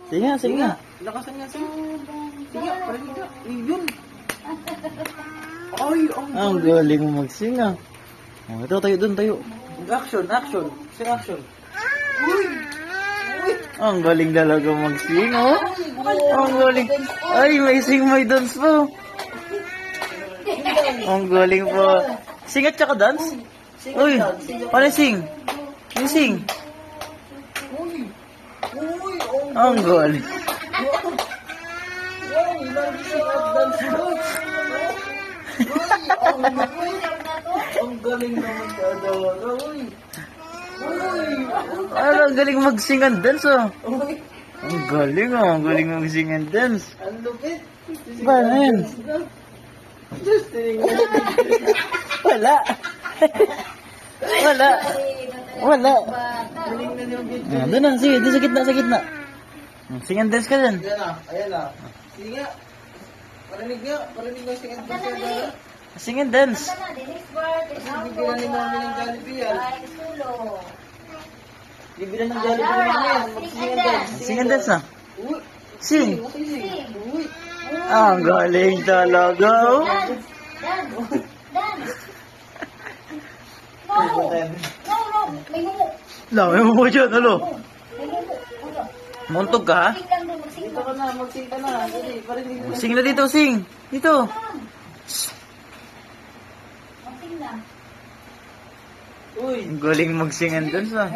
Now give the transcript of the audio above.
Sige nga, sige nga. Lakasan nga, sing. Sige nga, parinig ka. Yun. Ay, Ang galing mo mag-sing ah. Oh, ito, tayo dun, tayo. Action, action. Sing action. Uy! Uy! Ang galing talaga mag-sing, oh. Ang galing. Ay, may sing, may dance po. Ang galing po. Sing at saka dance? Uy, paano sing? Yung sing? Uy! Uy! Oh, Ang galing. wow! Lagi sing at dance mo. Uy! Ang galing naman ka daw. Uy! Uy! Ang galing mag-sing and dance, oh. Uy! Ang galing, oh. Ang galing mag-sing and dance. Ang lupit. Paano yun? Just tinignan. Wala. Wala. Wala. Tinignan yung video. Ah, doon na, sige, doon sa gitna, sa gitna. Sing and dance ka dyan. Ayan na, ayan na. Sige nga. Parinig nga, parinig nga sing and dance yan, Dara. Sing and dance. Bibilan ni mami ng Jollibee yan. Bibilan ng Jollibee ni mami yan. Mag-sing and dance. Sing and dance na. Uy! Sing. Sing! Uy! Ang galing talaga, oh. Dance! Dance! Dance! No! No, no! May ngumo! Lami mo po dyan, alo. May ngumo! Ulo. Muntog ka, ha? Magsing lang doon, magsing Dito ka na, mag-sing ka na. Dali, parinig mo. Sing na dito, sing. Dito. Magsing lang. Uy! Ang galing mag-sing and dance, ah.